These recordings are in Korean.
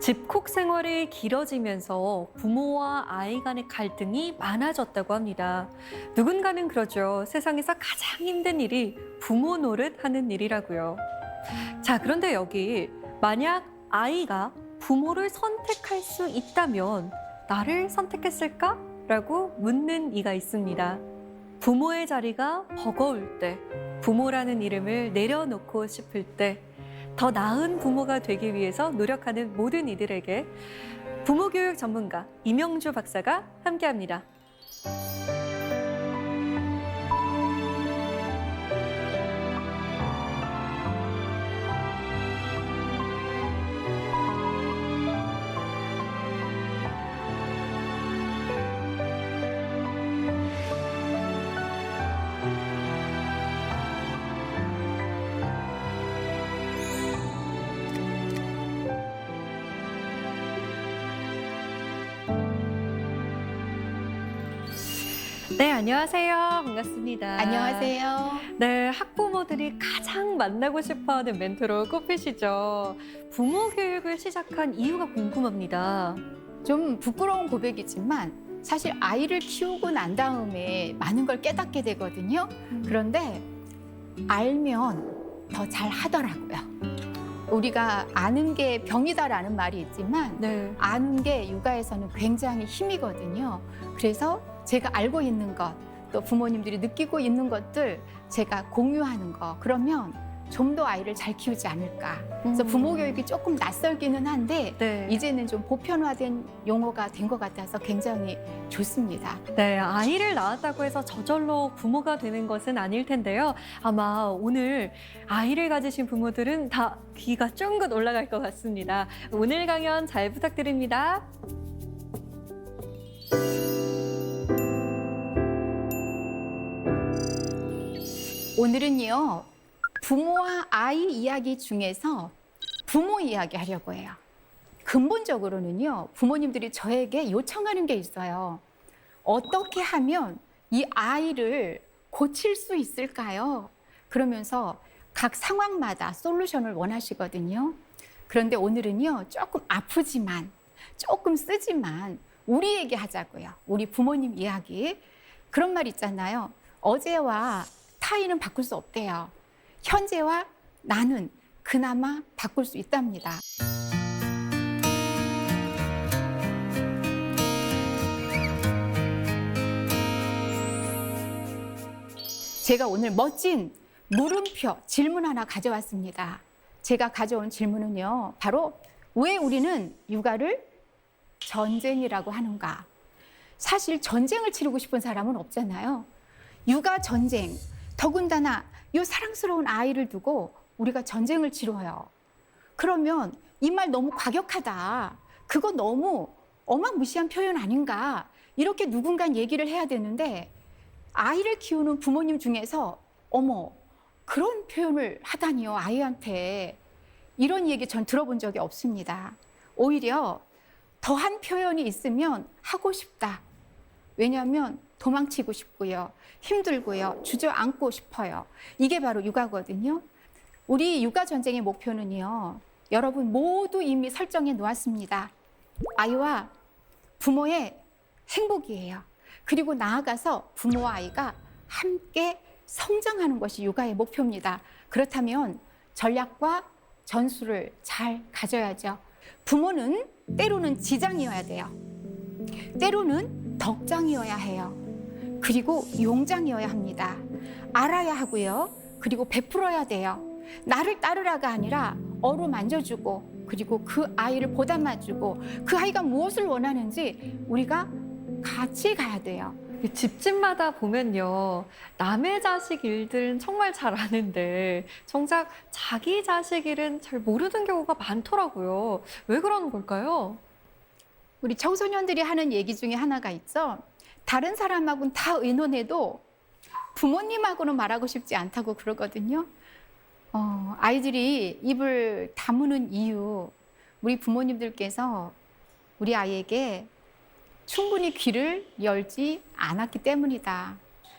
집콕 생활이 길어지면서 부모와 아이 간의 갈등이 많아졌다고 합니다. 누군가는 그러죠. 세상에서 가장 힘든 일이 부모 노릇하는 일이라고요. 자, 그런데 여기 만약 아이가 부모를 선택할 수 있다면 나를 선택했을까? 라고 묻는 이가 있습니다. 부모의 자리가 버거울 때, 부모라는 이름을 내려놓고 싶을 때, 더 나은 부모가 되기 위해서 노력하는 모든 이들에게 부모교육 전문가 이명주 박사가 함께합니다. 네, 안녕하세요. 반갑습니다. 안녕하세요. 네, 학부모들이 가장 만나고 싶어하는 멘토로 꼽히시죠. 부모 교육을 시작한 이유가 궁금합니다. 좀 부끄러운 고백이지만 사실 아이를 키우고 난 다음에 많은 걸 깨닫게 되거든요. 그런데 알면 더 잘 하더라고요. 우리가 아는 게 병이다라는 말이 있지만 네. 아는 게 육아에서는 굉장히 힘이거든요. 그래서 제가 알고 있는 것, 또 부모님들이 느끼고 있는 것들 제가 공유하는 거, 그러면 좀 더 아이를 잘 키우지 않을까. 그래서 부모 교육이 조금 낯설기는 한데 네. 이제는 좀 보편화된 용어가 된 것 같아서 굉장히 좋습니다. 네, 아이를 낳았다고 해서 저절로 부모가 되는 것은 아닐 텐데요. 아마 오늘 아이를 가지신 부모들은 다 귀가 쫑긋 올라갈 것 같습니다. 오늘 강연 잘 부탁드립니다. 오늘은요, 부모와 아이 이야기 중에서 부모 이야기 하려고 해요. 근본적으로는요, 부모님들이 저에게 요청하는 게 있어요. 어떻게 하면 이 아이를 고칠 수 있을까요? 그러면서 각 상황마다 솔루션을 원하시거든요. 그런데 오늘은요, 조금 아프지만, 조금 쓰지만 우리 얘기 하자고요. 우리 부모님 이야기. 그런 말 있잖아요. 어제와 타인은 바꿀 수 없대요. 현재와 나는 그나마 바꿀 수 있답니다. 제가 오늘 멋진 물음표 질문 하나 가져왔습니다. 제가 가져온 질문은요, 바로 왜 우리는 육아를 전쟁이라고 하는가? 사실 전쟁을 치르고 싶은 사람은 없잖아요. 육아 전쟁, 더군다나 이 사랑스러운 아이를 두고 우리가 전쟁을 치러요. 그러면 이 말 너무 과격하다. 그거 너무 어마무시한 표현 아닌가? 이렇게 누군가 얘기를 해야 되는데 아이를 키우는 부모님 중에서 어머, 그런 표현을 하다니요, 아이한테. 이런 얘기 전 들어본 적이 없습니다. 오히려 더한 표현이 있으면 하고 싶다. 왜냐하면 도망치고 싶고요. 힘들고요. 주저앉고 싶어요. 이게 바로 육아거든요. 우리 육아 전쟁의 목표는요. 여러분 모두 이미 설정해 놓았습니다. 아이와 부모의 행복이에요. 그리고 나아가서 부모와 아이가 함께 성장하는 것이 육아의 목표입니다. 그렇다면 전략과 전술을 잘 가져야죠. 부모는 때로는 지장이어야 돼요. 때로는 덕장이어야 해요. 그리고 용장이어야 합니다. 알아야 하고요. 그리고 베풀어야 돼요. 나를 따르라가 아니라 어루만져주고, 그리고 그 아이를 보담아주고, 그 아이가 무엇을 원하는지 우리가 같이 가야 돼요. 집집마다 보면요, 남의 자식 일들은 정말 잘 아는데 정작 자기 자식 일은 잘 모르는 경우가 많더라고요. 왜 그러는 걸까요? 우리 청소년들이 하는 얘기 중에 하나가 있죠. 다른 사람하고는 다 의논해도 부모님하고는 말하고 싶지 않다고 그러거든요. 아이들이 입을 다무는 이유, 우리 부모님들께서 우리 아이에게 충분히 귀를 열지 않았기 때문이다.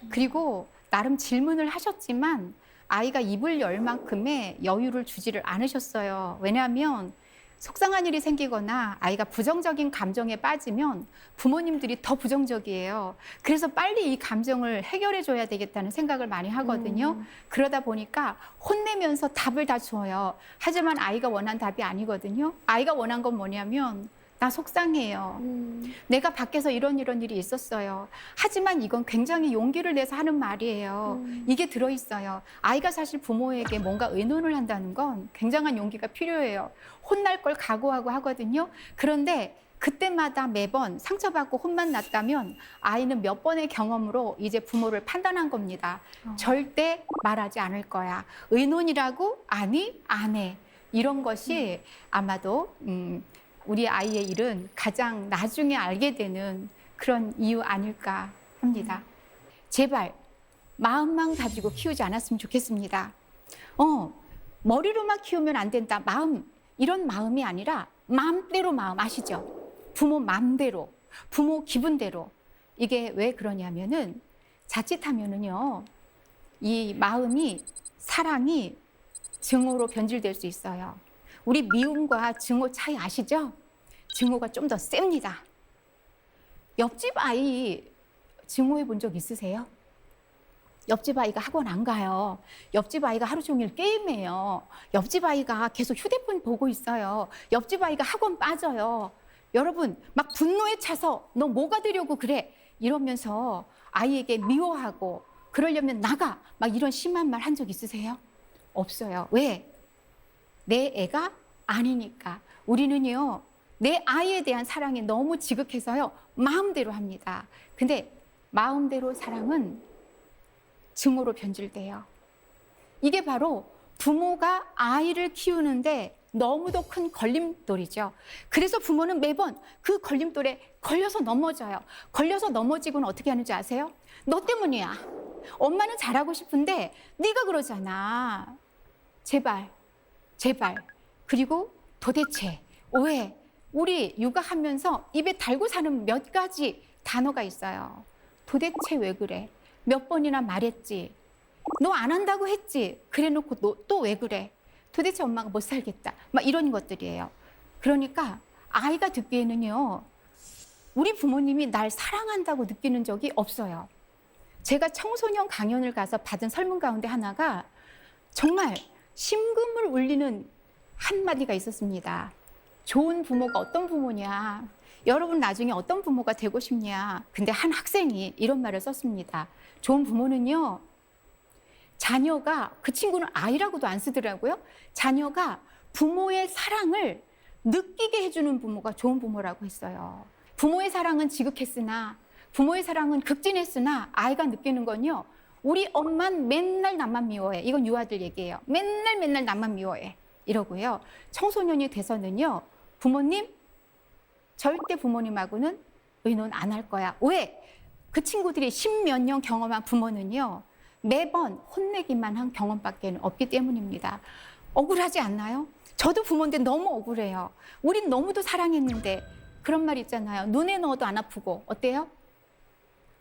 그리고 나름 질문을 하셨지만 아이가 입을 열 만큼의 여유를 주지를 않으셨어요. 왜냐하면 속상한 일이 생기거나 아이가 부정적인 감정에 빠지면 부모님들이 더 부정적이에요. 그래서 빨리 이 감정을 해결해 줘야 되겠다는 생각을 많이 하거든요. 그러다 보니까 혼내면서 답을 다 줘요. 하지만 아이가 원한 답이 아니거든요. 아이가 원한 건 뭐냐면 나 속상해요. 내가 밖에서 이런 일이 있었어요. 하지만 이건 굉장히 용기를 내서 하는 말이에요. 이게 들어있어요. 아이가 사실 부모에게 뭔가 의논을 한다는 건 굉장한 용기가 필요해요. 혼날 걸 각오하고 하거든요. 그런데 그때마다 매번 상처받고 혼만 났다면 아이는 몇 번의 경험으로 이제 부모를 판단한 겁니다. 절대 말하지 않을 거야. 의논이라고? 아니, 안 해. 이런 것이 아마도 우리 아이의 일은 가장 나중에 알게 되는 그런 이유 아닐까 합니다. 제발 마음만 가지고 키우지 않았으면 좋겠습니다. 머리로만 키우면 안 된다. 마음, 이런 마음이 아니라 마음대로 마음 아시죠? 부모 마음대로, 부모 기분대로. 이게 왜 그러냐면은 자칫하면은요, 이 마음이, 사랑이 증오로 변질될 수 있어요. 우리 미움과 증오 차이 아시죠? 증오가 좀 더 셉니다. 옆집 아이 증오해 본 적 있으세요? 옆집 아이가 학원 안 가요. 옆집 아이가 하루 종일 게임해요. 옆집 아이가 계속 휴대폰 보고 있어요. 옆집 아이가 학원 빠져요. 여러분, 막 분노에 차서 너 뭐가 되려고 그래? 이러면서 아이에게 미워하고 그러려면 나가! 막 이런 심한 말 한 적 있으세요? 없어요. 왜? 내 애가 아니니까. 우리는요, 내 아이에 대한 사랑이 너무 지극해서요, 마음대로 합니다. 근데 마음대로 사랑은 증오로 변질돼요. 이게 바로 부모가 아이를 키우는데 너무도 큰 걸림돌이죠. 그래서 부모는 매번 그 걸림돌에 걸려서 넘어져요. 걸려서 넘어지고는 어떻게 하는지 아세요? 너 때문이야. 엄마는 잘하고 싶은데 네가 그러잖아. 제발, 제발. 그리고 도대체, 왜? 우리 육아하면서 입에 달고 사는 몇 가지 단어가 있어요. 도대체 왜 그래? 몇 번이나 말했지? 너 안 한다고 했지? 그래놓고 너 또 왜 그래? 도대체 엄마가 못 살겠다. 막 이런 것들이에요. 그러니까 아이가 듣기에는요, 우리 부모님이 날 사랑한다고 느끼는 적이 없어요. 제가 청소년 강연을 가서 받은 설문 가운데 하나가 정말 심금을 울리는 한마디가 있었습니다. 좋은 부모가 어떤 부모냐? 여러분 나중에 어떤 부모가 되고 싶냐? 근데 한 학생이 이런 말을 썼습니다. 좋은 부모는요, 자녀가, 그 친구는 아이라고도 안 쓰더라고요. 자녀가 부모의 사랑을 느끼게 해주는 부모가 좋은 부모라고 했어요. 부모의 사랑은 지극했으나, 부모의 사랑은 극진했으나 아이가 느끼는 건요, 우리 엄만 맨날 나만 미워해. 이건 유아들 얘기예요. 맨날 나만 미워해. 이러고요. 청소년이 돼서는요, 부모님, 절대 부모님하고는 의논 안 할 거야. 왜? 그 친구들이 십몇 년 경험한 부모는요, 매번 혼내기만 한 경험밖에 없기 때문입니다. 억울하지 않나요? 저도 부모인데 너무 억울해요. 우린 너무도 사랑했는데 그런 말 있잖아요. 눈에 넣어도 안 아프고. 어때요?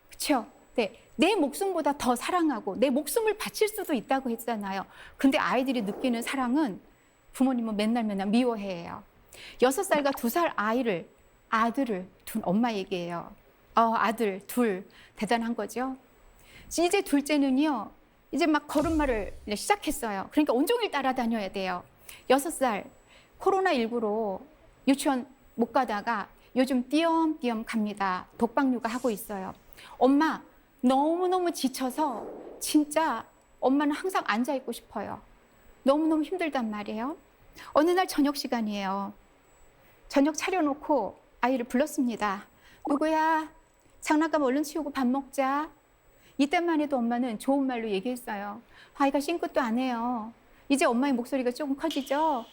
그렇죠? 네, 내 목숨보다 더 사랑하고 내 목숨을 바칠 수도 있다고 했잖아요. 근데 아이들이 느끼는 사랑은 부모님은 맨날 미워해요. 6살과 2살 아들을 둔 엄마 얘기예요. 아들 둘, 대단한 거죠. 이제 둘째는요, 이제 막 걸음마를 시작했어요. 그러니까 온종일 따라다녀야 돼요. 6살, 코로나19로 유치원 못 가다가 요즘 띄엄띄엄 갑니다. 독박 육아하고 있어요. 엄마, 너무너무 지쳐서 진짜 엄마는 항상 앉아있고 싶어요. 너무너무 힘들단 말이에요. 어느 날 저녁 시간이에요. 저녁 차려놓고 아이를 불렀습니다. 누구야? 장난감 얼른 치우고 밥 먹자. 이때만 해도 엄마는 좋은 말로 얘기했어요. 아이가 싱긋도 안 해요. 이제 엄마의 목소리가 조금 커지죠?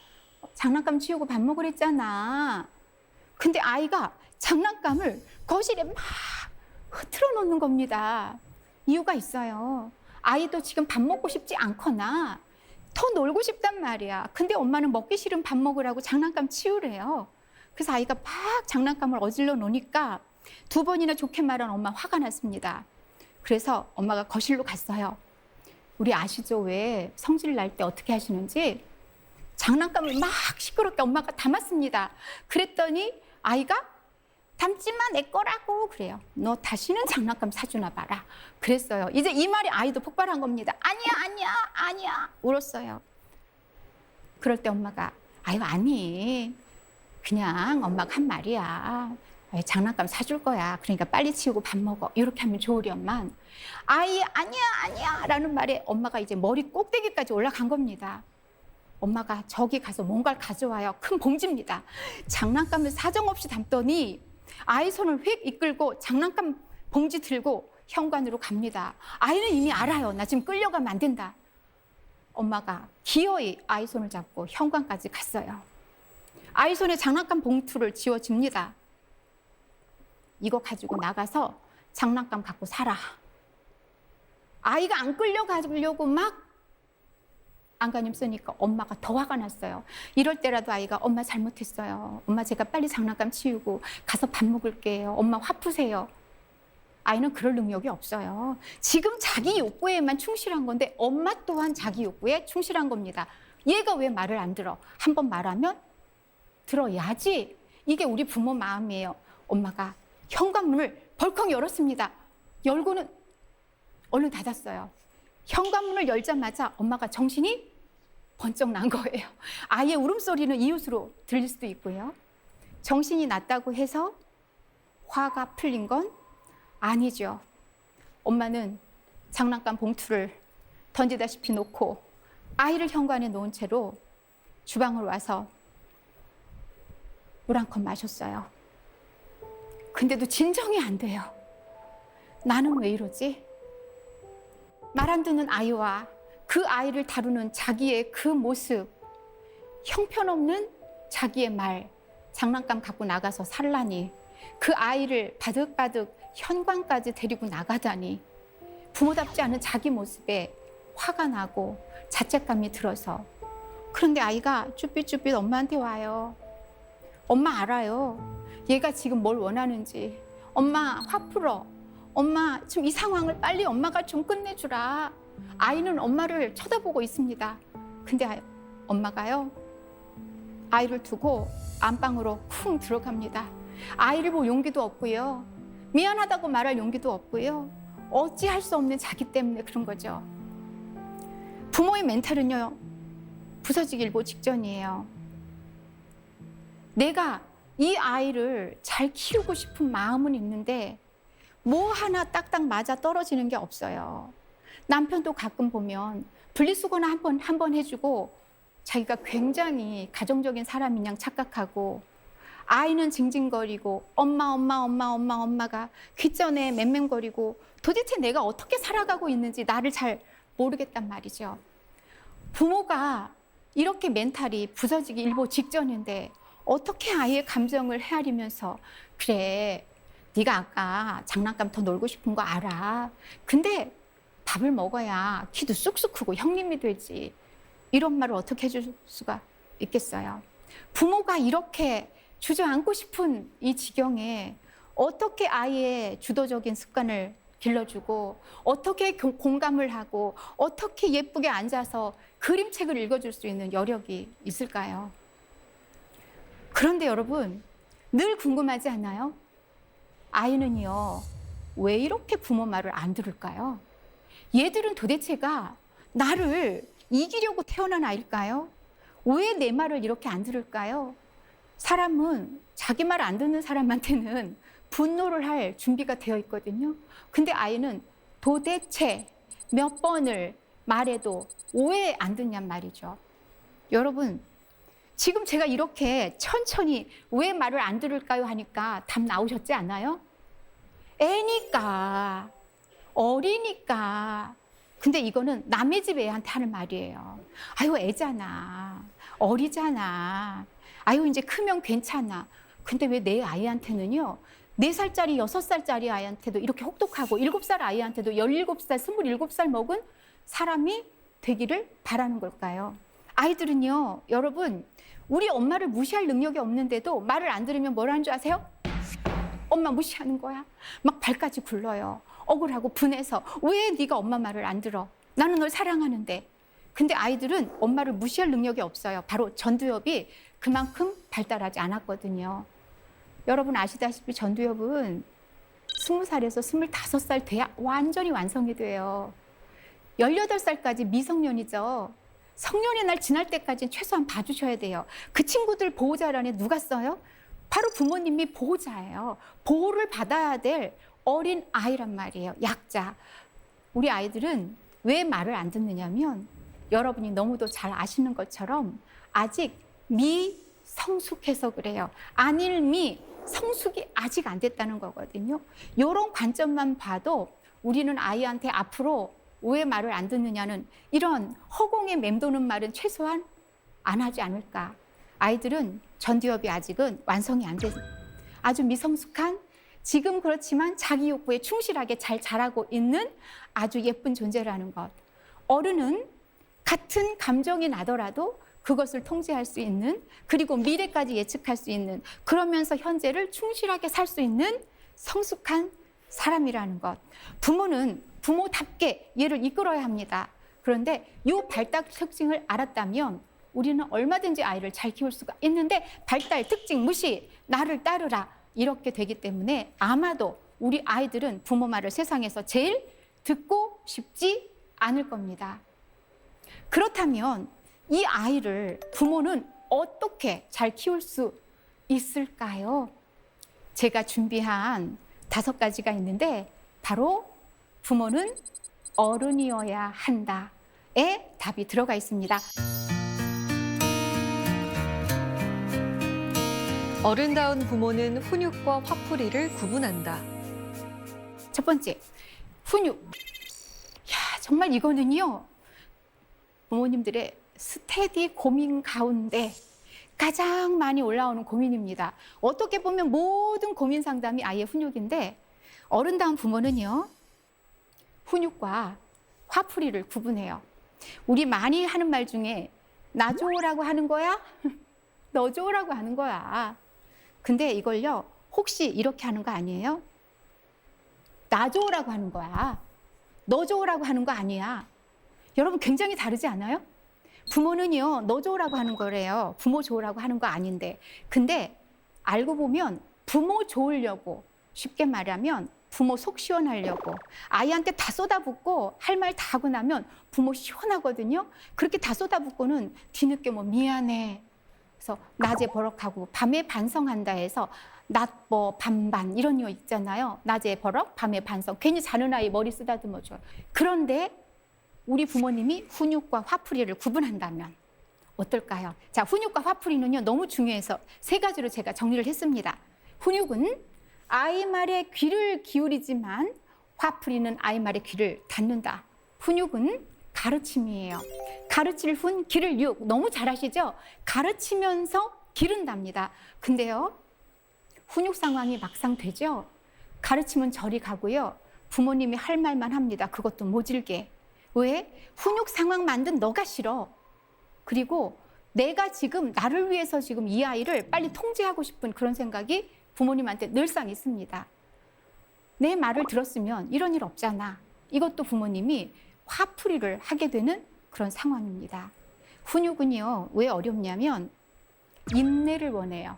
장난감 치우고 밥 먹으랬잖아. 근데 아이가 장난감을 거실에 막 흐트러 놓는 겁니다. 이유가 있어요. 아이도 지금 밥 먹고 싶지 않거나 더 놀고 싶단 말이야. 근데 엄마는 먹기 싫은 밥 먹으라고 장난감 치우래요. 그래서 아이가 막 장난감을 어질러 놓으니까 2번이나 좋게 말한 엄마 화가 났습니다. 그래서 엄마가 거실로 갔어요. 우리 아시죠? 왜 성질 날 때 어떻게 하시는지? 장난감을 막 시끄럽게 엄마가 담았습니다. 그랬더니 아이가 담지 마, 내 거라고 그래요. 너 다시는 장난감 사주나 봐라. 그랬어요. 이제 이 말이 아이도 폭발한 겁니다. 아니야, 아니야, 아니야. 울었어요. 그럴 때 엄마가 아유, 아니. 그냥 엄마가 한 말이야. 장난감 사줄 거야. 그러니까 빨리 치우고 밥 먹어. 이렇게 하면 좋으련만. 아이, 아니야, 아니야. 라는 말에 엄마가 이제 머리 꼭대기까지 올라간 겁니다. 엄마가 저기 가서 뭔가를 가져와요. 큰 봉지입니다. 장난감을 사정없이 담더니 아이 손을 휙 이끌고 장난감 봉지 들고 현관으로 갑니다. 아이는 이미 알아요. 나 지금 끌려가면 안 된다. 엄마가 기어이 아이 손을 잡고 현관까지 갔어요. 아이 손에 장난감 봉투를 쥐어줍니다. 이거 가지고 나가서 장난감 갖고 살아. 아이가 안 끌려가려고 막 안간힘 쓰니까 엄마가 더 화가 났어요. 이럴 때라도 아이가 엄마 잘못했어요. 엄마 제가 빨리 장난감 치우고 가서 밥 먹을게요. 엄마 화 푸세요. 아이는 그럴 능력이 없어요. 지금 자기 욕구에만 충실한 건데 엄마 또한 자기 욕구에 충실한 겁니다. 얘가 왜 말을 안 들어? 한번 말하면 들어야지. 이게 우리 부모 마음이에요. 엄마가 현관문을 벌컥 열었습니다. 열고는 얼른 닫았어요. 현관문을 열자마자 엄마가 정신이 번쩍 난 거예요. 아이의 울음소리는 이웃으로 들릴 수도 있고요. 정신이 났다고 해서 화가 풀린 건 아니죠. 엄마는 장난감 봉투를 던지다시피 놓고 아이를 현관에 놓은 채로 주방으로 와서 물 한 컵 마셨어요. 근데도 진정이 안 돼요. 나는 왜 이러지? 말 안 듣는 아이와 그 아이를 다루는 자기의 그 모습, 형편없는 자기의 말, 장난감 갖고 나가서 살라니, 그 아이를 바득바득 현관까지 데리고 나가다니, 부모답지 않은 자기 모습에 화가 나고 자책감이 들어서. 그런데 아이가 쭈삣쭈삣 엄마한테 와요. 엄마 알아요. 얘가 지금 뭘 원하는지. 엄마 화 풀어. 엄마 지금 이 상황을 빨리 엄마가 좀 끝내주라. 아이는 엄마를 쳐다보고 있습니다. 근데 엄마가요, 아이를 두고 안방으로 쿵 들어갑니다. 아이를 볼 용기도 없고요. 미안하다고 말할 용기도 없고요. 어찌할 수 없는 자기 때문에 그런 거죠. 부모의 멘탈은요, 부서지기 일보 직전이에요. 내가 이 아이를 잘 키우고 싶은 마음은 있는데 뭐 하나 딱딱 맞아 떨어지는 게 없어요. 남편도 가끔 보면 분리수거나 한 번 해주고 자기가 굉장히 가정적인 사람인 양 착각하고, 아이는 징징거리고 엄마가 귓전에 맴맴거리고 도대체 내가 어떻게 살아가고 있는지 나를 잘 모르겠단 말이죠. 부모가 이렇게 멘탈이 부서지기 일보 직전인데 어떻게 아이의 감정을 헤아리면서, 그래, 네가 아까 장난감 더 놀고 싶은 거 알아. 근데 밥을 먹어야 키도 쑥쑥 크고 형님이 되지. 이런 말을 어떻게 해줄 수가 있겠어요. 부모가 이렇게 주저앉고 싶은 이 지경에 어떻게 아이의 주도적인 습관을 길러주고, 어떻게 공감을 하고, 어떻게 예쁘게 앉아서 그림책을 읽어줄 수 있는 여력이 있을까요? 그런데 여러분, 늘 궁금하지 않아요? 아이는요, 왜 이렇게 부모 말을 안 들을까요? 얘들은 도대체가 나를 이기려고 태어난 아이일까요? 왜 내 말을 이렇게 안 들을까요? 사람은 자기 말 안 듣는 사람한테는 분노를 할 준비가 되어 있거든요. 근데 아이는 도대체 몇 번을 말해도 왜 안 듣냔 말이죠. 여러분, 지금 제가 이렇게 천천히 왜 말을 안 들을까요 하니까 답 나오셨지 않아요? 애니까, 어리니까. 근데 이거는 남의 집 애한테 하는 말이에요. 아유, 애잖아. 어리잖아. 아유, 이제 크면 괜찮아. 근데 왜 내 아이한테는요, 4살짜리, 6살짜리 아이한테도 이렇게 혹독하고 7살 아이한테도 17살, 27살 먹은 사람이 되기를 바라는 걸까요? 아이들은요, 여러분, 우리 엄마를 무시할 능력이 없는데도 말을 안 들으면 뭐라는 줄 아세요? 엄마 무시하는 거야. 막 발까지 굴러요. 억울하고 분해서 왜 네가 엄마 말을 안 들어? 나는 널 사랑하는데. 근데 아이들은 엄마를 무시할 능력이 없어요. 바로 전두엽이 그만큼 발달하지 않았거든요. 여러분 아시다시피 전두엽은 20살에서 25살 돼야 완전히 완성이 돼요. 18살까지 미성년이죠. 성년의 날 지날 때까지는 최소한 봐주셔야 돼요. 그 친구들 보호자란에 누가 써요? 바로 부모님이 보호자예요. 보호를 받아야 될 어린 아이란 말이에요. 약자. 우리 아이들은 왜 말을 안 듣느냐면 여러분이 너무도 잘 아시는 것처럼 아직 미성숙해서 그래요. 안일미, 성숙이 아직 안 됐다는 거거든요. 이런 관점만 봐도 우리는 아이한테 앞으로 왜 말을 안 듣느냐는 이런 허공에 맴도는 말은 최소한 안 하지 않을까. 아이들은 전두엽이 아직은 완성이 안 돼 아주 미성숙한 지금 그렇지만 자기 욕구에 충실하게 잘 자라고 있는 아주 예쁜 존재라는 것. 어른은 같은 감정이 나더라도 그것을 통제할 수 있는 그리고 미래까지 예측할 수 있는 그러면서 현재를 충실하게 살 수 있는 성숙한 사람이라는 것. 부모는 부모답게 얘를 이끌어야 합니다. 그런데 이 발달 특징을 알았다면 우리는 얼마든지 아이를 잘 키울 수가 있는데 발달 특징 무시, 나를 따르라 이렇게 되기 때문에 아마도 우리 아이들은 부모 말을 세상에서 제일 듣고 싶지 않을 겁니다. 그렇다면 이 아이를 부모는 어떻게 잘 키울 수 있을까요? 제가 준비한 5가지가 있는데 바로 부모는 어른이어야 한다에 답이 들어가 있습니다. 어른다운 부모는 훈육과 화풀이를 구분한다. 첫 번째, 훈육. 정말 이거는요. 부모님들의 스테디 고민 가운데 가장 많이 올라오는 고민입니다. 어떻게 보면 모든 고민 상담이 아이의 훈육인데 어른다운 부모는요. 훈육과 화풀이를 구분해요. 우리 많이 하는 말 중에 나 좋으라고 하는 거야? 너 좋으라고 하는 거야. 근데 이걸요. 혹시 이렇게 하는 거 아니에요? 나 좋으라고 하는 거야. 너 좋으라고 하는 거 아니야. 여러분 굉장히 다르지 않아요? 부모는요. 너 좋으라고 하는 거래요. 부모 좋으라고 하는 거 아닌데. 근데 알고 보면 부모 좋으려고 쉽게 말하면 부모 속 시원하려고 아이한테 다 쏟아붓고 할 말 다 하고 나면 부모 시원하거든요. 그렇게 다 쏟아붓고는 뒤늦게 뭐 미안해. 그래서 낮에 버럭하고 밤에 반성한다 해서 낮버 반반 이런 거 있잖아요. 낮에 버럭 밤에 반성. 괜히 자는 아이 머리 쓰다듬어 줘요. 그런데 우리 부모님이 훈육과 화풀이를 구분한다면 어떨까요? 자, 훈육과 화풀이는요 너무 중요해서 3가지로 제가 정리를 했습니다. 훈육은 아이 말에 귀를 기울이지만 화풀이는 아이 말에 귀를 닫는다. 훈육은 가르침이에요. 가르칠 훈, 기를 육. 너무 잘 아시죠? 가르치면서 기른답니다. 근데요, 훈육 상황이 막상 되죠? 가르치면 저리 가고요. 부모님이 할 말만 합니다. 그것도 모질게. 왜? 훈육 상황 만든 너가 싫어. 그리고 내가 지금 나를 위해서 지금 이 아이를 빨리 통제하고 싶은 그런 생각이 부모님한테 늘상 있습니다. 내 말을 들었으면 이런 일 없잖아. 이것도 부모님이 화풀이를 하게 되는 그런 상황입니다. 훈육은요, 왜 어렵냐면 인내를 원해요.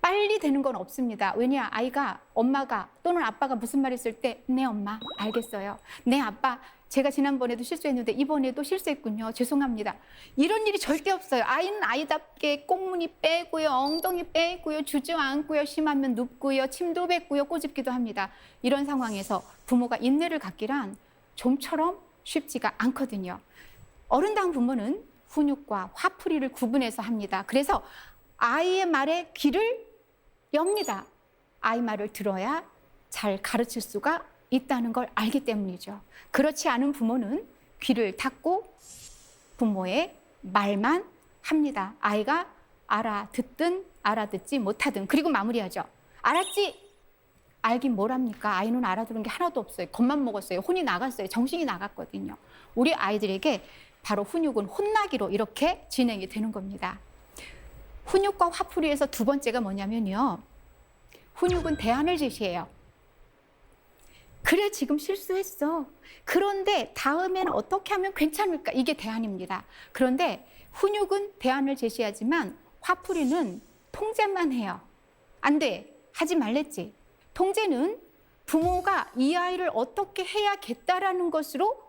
빨리 되는 건 없습니다. 왜냐, 아이가 엄마가 또는 아빠가 무슨 말 했을 때 네 엄마 알겠어요. 네 아빠 제가 지난번에도 실수했는데 이번에도 실수했군요. 죄송합니다. 이런 일이 절대 없어요. 아이는 아이답게 꽁무니 빼고요. 엉덩이 빼고요. 주저앉고요. 심하면 눕고요. 침도 뱉고요. 꼬집기도 합니다. 이런 상황에서 부모가 인내를 갖기란 좀처럼 쉽지가 않거든요. 어른다운 부모는 훈육과 화풀이를 구분해서 합니다. 그래서 아이의 말에 귀를 엽니다. 아이 말을 들어야 잘 가르칠 수가 있다는 걸 알기 때문이죠. 그렇지 않은 부모는 귀를 닫고 부모의 말만 합니다. 아이가 알아듣든 알아듣지 못하든. 그리고 마무리하죠. 알았지? 알긴 뭘 합니까? 아이는 알아들은 게 하나도 없어요. 겁만 먹었어요. 혼이 나갔어요. 정신이 나갔거든요. 우리 아이들에게 바로 훈육은 혼나기로 이렇게 진행이 되는 겁니다. 훈육과 화풀이에서 2번째가 뭐냐면요. 훈육은 대안을 제시해요. 그래, 지금 실수했어. 그런데 다음에는 어떻게 하면 괜찮을까? 이게 대안입니다. 그런데 훈육은 대안을 제시하지만 화풀이는 통제만 해요. 안 돼. 하지 말랬지. 통제는 부모가 이 아이를 어떻게 해야겠다라는 것으로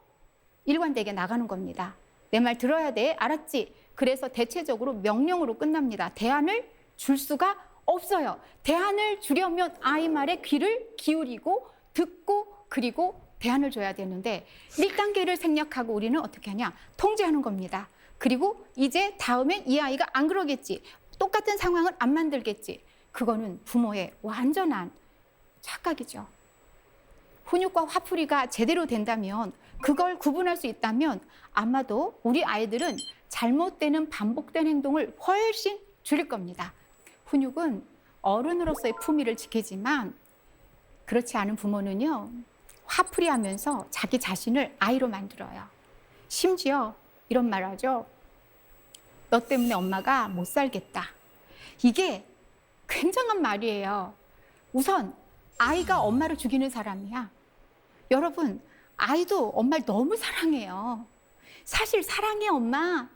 일관되게 나가는 겁니다. 내 말 들어야 돼. 알았지? 그래서 대체적으로 명령으로 끝납니다. 대안을 줄 수가 없어요. 대안을 주려면 아이 말에 귀를 기울이고 듣고 그리고 대안을 줘야 되는데 1단계를 생략하고 우리는 어떻게 하냐? 통제하는 겁니다. 그리고 이제 다음엔 이 아이가 안 그러겠지. 똑같은 상황을 안 만들겠지. 그거는 부모의 완전한 착각이죠. 훈육과 화풀이가 제대로 된다면, 그걸 구분할 수 있다면 아마도 우리 아이들은 잘못되는 반복된 행동을 훨씬 줄일 겁니다. 훈육은 어른으로서의 품위를 지키지만 그렇지 않은 부모는요, 화풀이하면서 자기 자신을 아이로 만들어요. 심지어 이런 말 하죠. 너 때문에 엄마가 못 살겠다. 이게 굉장한 말이에요. 우선 아이가 엄마를 죽이는 사람이야. 여러분, 아이도 엄마를 너무 사랑해요. 사실 사랑해 엄마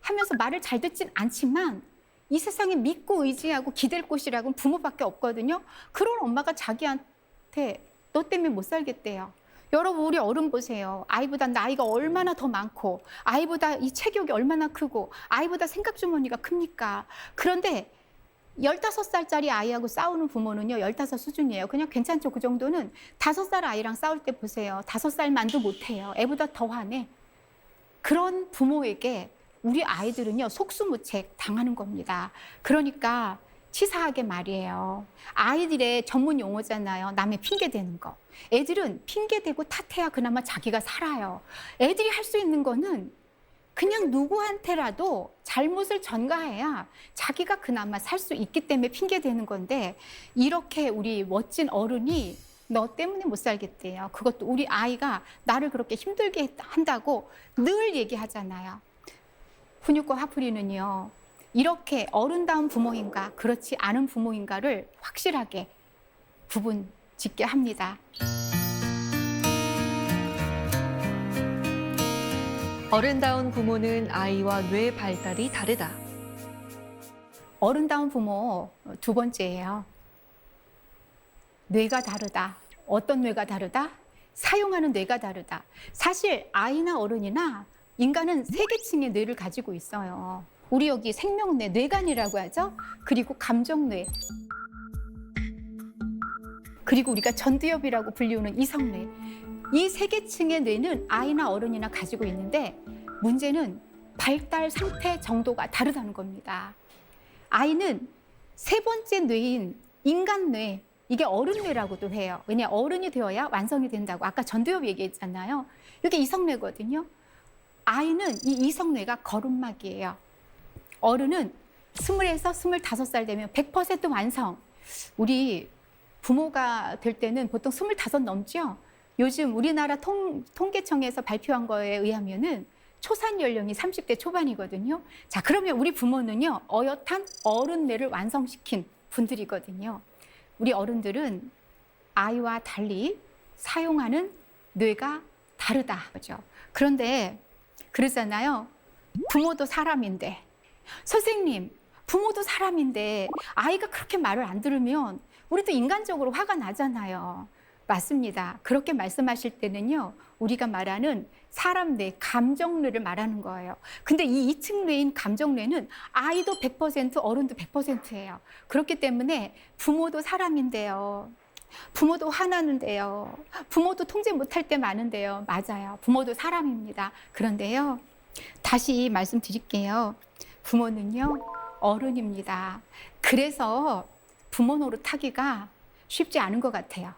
하면서 말을 잘 듣진 않지만 이 세상에 믿고 의지하고 기댈 곳이라고는 부모밖에 없거든요. 그런 엄마가 자기한테 너 때문에 못 살겠대요. 여러분, 우리 어른 보세요. 아이보다 나이가 얼마나 더 많고 아이보다 이 체격이 얼마나 크고 아이보다 생각 주머니가 큽니까? 그런데 15살짜리 아이하고 싸우는 부모는요, 15 수준이에요. 그냥 괜찮죠. 그 정도는 5살 아이랑 싸울 때 보세요. 5살만도 못해요. 애보다 더 화내. 그런 부모에게 우리 아이들은요, 속수무책 당하는 겁니다. 그러니까 치사하게 말이에요. 아이들의 전문 용어잖아요. 남의 핑계 대는 거. 애들은 핑계 대고 탓해야 그나마 자기가 살아요. 애들이 할 수 있는 거는 그냥 누구한테라도 잘못을 전가해야 자기가 그나마 살 수 있기 때문에 핑계 대는 건데, 이렇게 우리 멋진 어른이 너 때문에 못 살겠대요. 그것도 우리 아이가 나를 그렇게 힘들게 한다고 늘 얘기하잖아요. 훈육과 화풀이는요, 이렇게 어른다운 부모인가 그렇지 않은 부모인가를 확실하게 구분 짓게 합니다. 어른다운 부모는 아이와 뇌 발달이 다르다. 어른다운 부모 두 번째예요. 뇌가 다르다. 어떤 뇌가 다르다? 사용하는 뇌가 다르다. 사실 아이나 어른이나 인간은 세 계층의 뇌를 가지고 있어요. 우리 여기 생명뇌, 뇌간이라고 하죠. 그리고 감정뇌, 그리고 우리가 전두엽이라고 불리우는 이성뇌. 이 세 계층의 뇌는 아이나 어른이나 가지고 있는데 문제는 발달 상태 정도가 다르다는 겁니다. 아이는 세 번째 뇌인 인간뇌, 이게 어른뇌라고도 해요. 왜냐, 어른이 되어야 완성이 된다고 아까 전두엽 얘기했잖아요. 이게 이성뇌거든요. 아이는 이 이성뇌가 거름막이에요. 어른은 20에서 25살 되면 100% 완성. 우리 부모가 될 때는 보통 25 넘죠? 요즘 우리나라 통계청에서 발표한 거에 의하면은 초산 연령이 30대 초반이거든요. 자, 그러면 우리 부모는요, 어엿한 어른뇌를 완성시킨 분들이거든요. 우리 어른들은 아이와 달리 사용하는 뇌가 다르다. 그죠? 그런데 그러잖아요. 부모도 사람인데. 선생님, 부모도 사람인데 아이가 그렇게 말을 안 들으면 우리도 인간적으로 화가 나잖아요. 맞습니다. 그렇게 말씀하실 때는요, 우리가 말하는 사람 뇌, 감정뇌를 말하는 거예요. 근데 이 2층 뇌인 감정뇌는 아이도 100%, 어른도 100%예요. 그렇기 때문에 부모도 사람인데요. 부모도 화나는데요. 부모도 통제 못할 때 많은데요. 맞아요. 부모도 사람입니다. 그런데요, 다시 말씀드릴게요. 부모는요, 어른입니다. 그래서 부모 노릇하기가 쉽지 않은 것 같아요.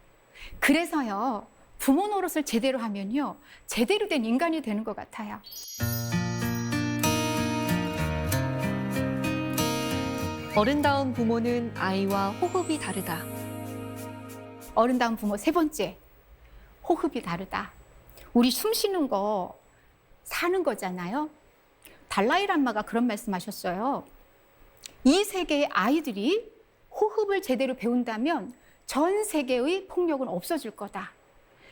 그래서요, 부모 노릇을 제대로 하면요, 제대로 된 인간이 되는 것 같아요. 어른다운 부모는 아이와 호흡이 다르다. 어른다운 부모 세 번째, 호흡이 다르다. 우리 숨 쉬는 거 사는 거잖아요. 달라이 라마가 그런 말씀하셨어요. 이 세계의 아이들이 호흡을 제대로 배운다면 전 세계의 폭력은 없어질 거다.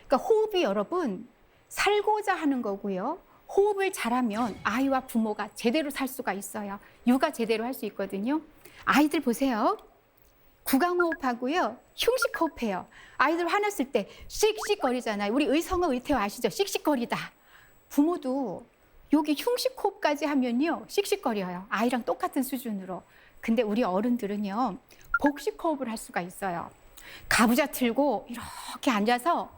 그러니까 호흡이 여러분 살고자 하는 거고요. 호흡을 잘하면 아이와 부모가 제대로 살 수가 있어요. 육아 제대로 할 수 있거든요. 아이들 보세요. 구강호흡하고요. 흉식호흡해요. 아이들 화났을 때 씩씩거리잖아요. 우리 의성어 의태어 아시죠? 씩씩거리다. 부모도 여기 흉식호흡까지 하면요. 씩씩거려요. 아이랑 똑같은 수준으로. 근데 우리 어른들은요. 복식호흡을 할 수가 있어요. 가부좌 틀고 이렇게 앉아서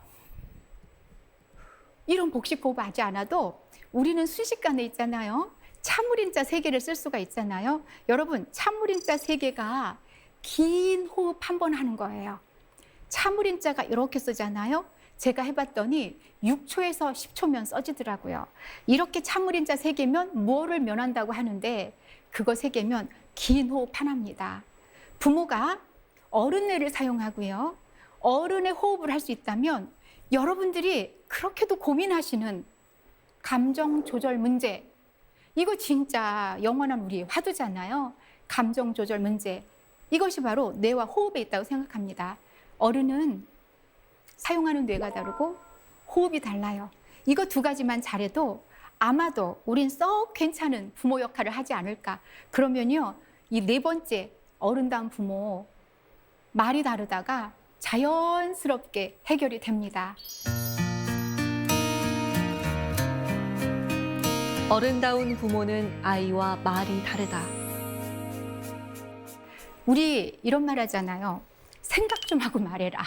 이런 복식호흡 하지 않아도 우리는 순식간에 있잖아요. 참을인자 3개를 쓸 수가 있잖아요. 여러분, 참을인자 3개가 긴 호흡 한 번 하는 거예요. 참을인자가 이렇게 쓰잖아요. 제가 해봤더니 6초에서 10초면 써지더라고요. 이렇게 참을인자 3개면 뭐를 면한다고 하는데 그거 3개면 긴 호흡 하나입니다. 부모가 어른뇌를 사용하고요. 어른의 호흡을 할 수 있다면 여러분들이 그렇게도 고민하시는 감정 조절 문제, 이거 진짜 영원한 우리 화두잖아요. 감정 조절 문제. 이것이 바로 뇌와 호흡에 있다고 생각합니다. 어른은 사용하는 뇌가 다르고 호흡이 달라요. 이거 2가지만 잘해도 아마도 우린 썩 괜찮은 부모 역할을 하지 않을까. 그러면요, 이 4번째 어른다운 부모, 말이 다르다가 자연스럽게 해결이 됩니다. 어른다운 부모는 아이와 말이 다르다. 우리 이런 말 하잖아요. 생각 좀 하고 말해라.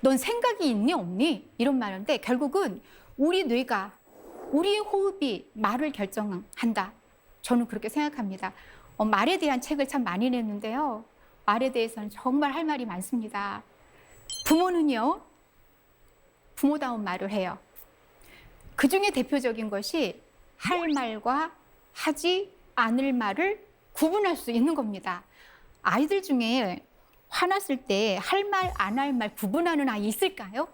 넌 생각이 있니 없니? 이런 말인데 결국은 우리 뇌가, 우리의 호흡이 말을 결정한다. 저는 그렇게 생각합니다. 말에 대한 책을 참 많이 냈는데요. 말에 대해서는 정말 할 말이 많습니다. 부모는요, 부모다운 말을 해요. 그 중에 대표적인 것이 할 말과 하지 않을 말을 구분할 수 있는 겁니다. 아이들 중에 화났을 때 할 말, 안 할 말 구분하는 아이 있을까요?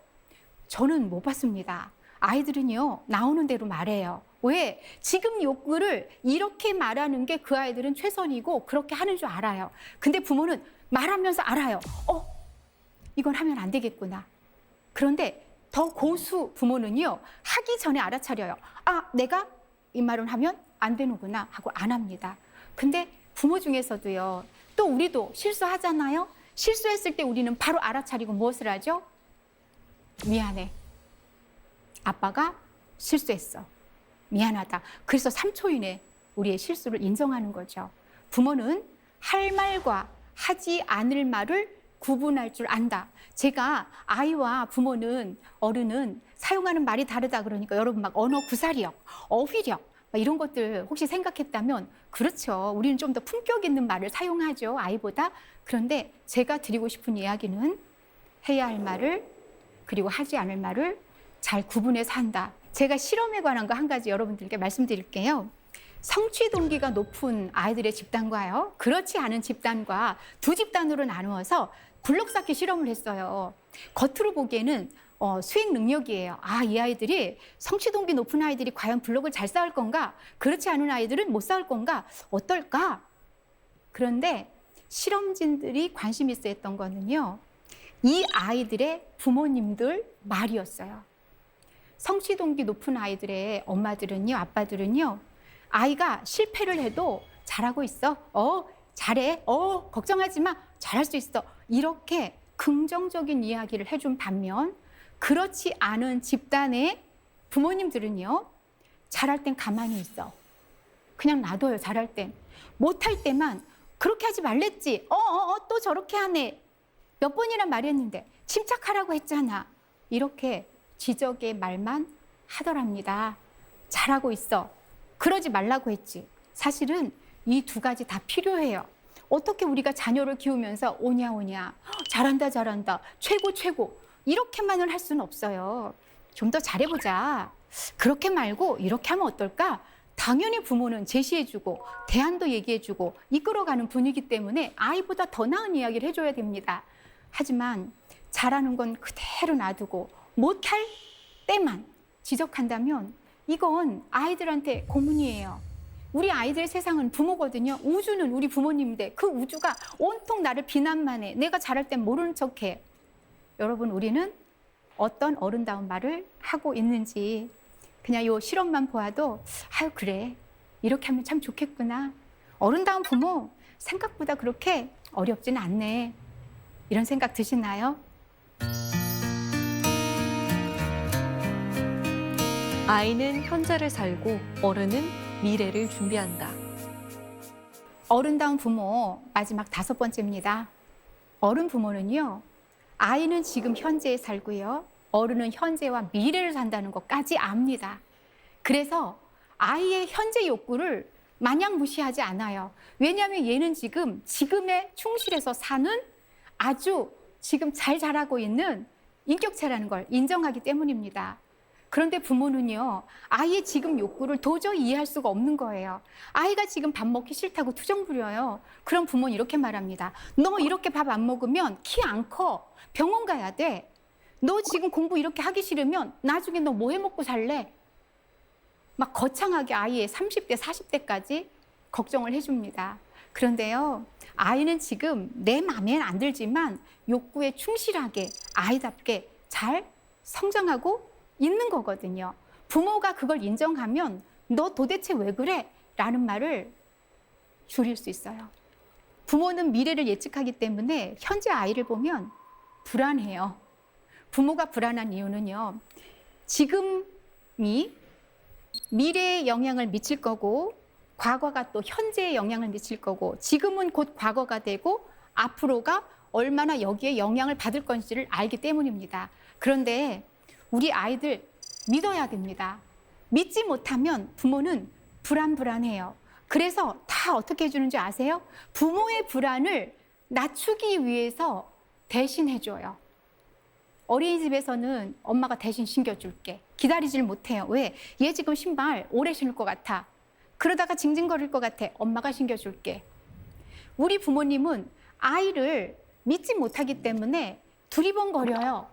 저는 못 봤습니다. 아이들은요, 나오는 대로 말해요. 왜? 지금 욕구를 이렇게 말하는 게 그 아이들은 최선이고 그렇게 하는 줄 알아요. 근데 부모는 말하면서 알아요. 이건 하면 안 되겠구나. 그런데 더 고수 부모는요, 하기 전에 알아차려요. 내가 이 말은 하면 안 되는구나 하고 안 합니다. 근데 부모 중에서도요, 또 우리도 실수하잖아요. 실수했을 때 우리는 바로 알아차리고 무엇을 하죠? 미안해. 아빠가 실수했어. 미안하다. 그래서 3초 이내 우리의 실수를 인정하는 거죠. 부모는 할 말과 하지 않을 말을 구분할 줄 안다. 제가 아이와 부모는, 어른은 사용하는 말이 다르다 그러니까 여러분 막 언어 구사력, 어휘력 이런 것들 혹시 생각했다면 그렇죠. 우리는 좀 더 품격 있는 말을 사용하죠. 아이보다. 그런데 제가 드리고 싶은 이야기는 해야 할 말을 그리고 하지 않을 말을 잘 구분해서 한다. 제가 실험에 관한 거 한 가지 여러분들께 말씀드릴게요. 성취 동기가 높은 아이들의 집단과요, 그렇지 않은 집단과 2집단으로 나누어서 블록 쌓기 실험을 했어요. 겉으로 보기에는 수행 능력이에요. 이 아이들이 성취 동기 높은 아이들이 과연 블록을 잘 쌓을 건가? 그렇지 않은 아이들은 못 쌓을 건가? 어떨까? 그런데 실험진들이 관심 있어 했던 거는요, 이 아이들의 부모님들 말이었어요. 성취 동기 높은 아이들의 엄마들은요, 아빠들은요, 아이가 실패를 해도 잘하고 있어. 잘해. 걱정하지 마. 잘할 수 있어. 이렇게 긍정적인 이야기를 해준 반면 그렇지 않은 집단의 부모님들은요, 잘할 땐 가만히 있어. 그냥 놔둬요. 잘할 땐. 못할 때만 그렇게 하지 말랬지. 또 저렇게 하네. 몇 번이나 말했는데 침착하라고 했잖아. 이렇게 지적의 말만 하더랍니다. 잘하고 있어. 그러지 말라고 했지. 사실은 이 2가지 다 필요해요. 어떻게 우리가 자녀를 키우면서 오냐 잘한다 최고 이렇게만은 할 수는 없어요. 좀 더 잘해보자. 그렇게 말고 이렇게 하면 어떨까? 당연히 부모는 제시해주고 대안도 얘기해주고 이끌어가는 분위기 때문에 아이보다 더 나은 이야기를 해줘야 됩니다. 하지만 잘하는 건 그대로 놔두고 못할 때만 지적한다면 이건 아이들한테 고문이에요. 우리 아이들의 세상은 부모거든요. 우주는 우리 부모님인데 그 우주가 온통 나를 비난만 해. 내가 잘할 땐 모르는 척해. 여러분, 우리는 어떤 어른다운 말을 하고 있는지 그냥 요 실험만 보아도 아유 그래 이렇게 하면 참 좋겠구나. 어른다운 부모 생각보다 그렇게 어렵지는 않네. 이런 생각 드시나요? 아이는 현재를 살고 어른은 미래를 준비한다. 어른다운 부모 마지막 5번째입니다. 어른 부모는요. 아이는 지금 현재에 살고요. 어른은 현재와 미래를 산다는 것까지 압니다. 그래서 아이의 현재 욕구를 마냥 무시하지 않아요. 왜냐하면 얘는 지금에 충실해서 사는 아주 지금 잘 자라고 있는 인격체라는 걸 인정하기 때문입니다. 그런데 부모는요, 아이의 지금 욕구를 도저히 이해할 수가 없는 거예요. 아이가 지금 밥 먹기 싫다고 투정 부려요. 그럼 부모는 이렇게 말합니다. 너 이렇게 밥 안 먹으면 키 안 커. 병원 가야 돼. 너 지금 공부 이렇게 하기 싫으면 나중에 너 뭐 해 먹고 살래? 막 거창하게 아이의 30대, 40대까지 걱정을 해줍니다. 그런데요, 아이는 지금 내 마음에는 안 들지만 욕구에 충실하게 아이답게 잘 성장하고 있는 거거든요. 부모가 그걸 인정하면 너 도대체 왜 그래? 라는 말을 줄일 수 있어요. 부모는 미래를 예측하기 때문에 현재 아이를 보면 불안해요. 부모가 불안한 이유는요. 지금이 미래에 영향을 미칠 거고 과거가 또 현재에 영향을 미칠 거고 지금은 곧 과거가 되고 앞으로가 얼마나 여기에 영향을 받을 건지를 알기 때문입니다. 그런데 우리 아이들 믿어야 됩니다. 믿지 못하면 부모는 불안해요. 그래서 다 어떻게 해주는지 아세요? 부모의 불안을 낮추기 위해서 대신 해줘요. 어린이집에서는 엄마가 대신 신겨줄게. 기다리질 못해요. 왜? 얘 지금 신발 오래 신을 것 같아. 그러다가 징징거릴 것 같아. 엄마가 신겨줄게. 우리 부모님은 아이를 믿지 못하기 때문에 두리번거려요.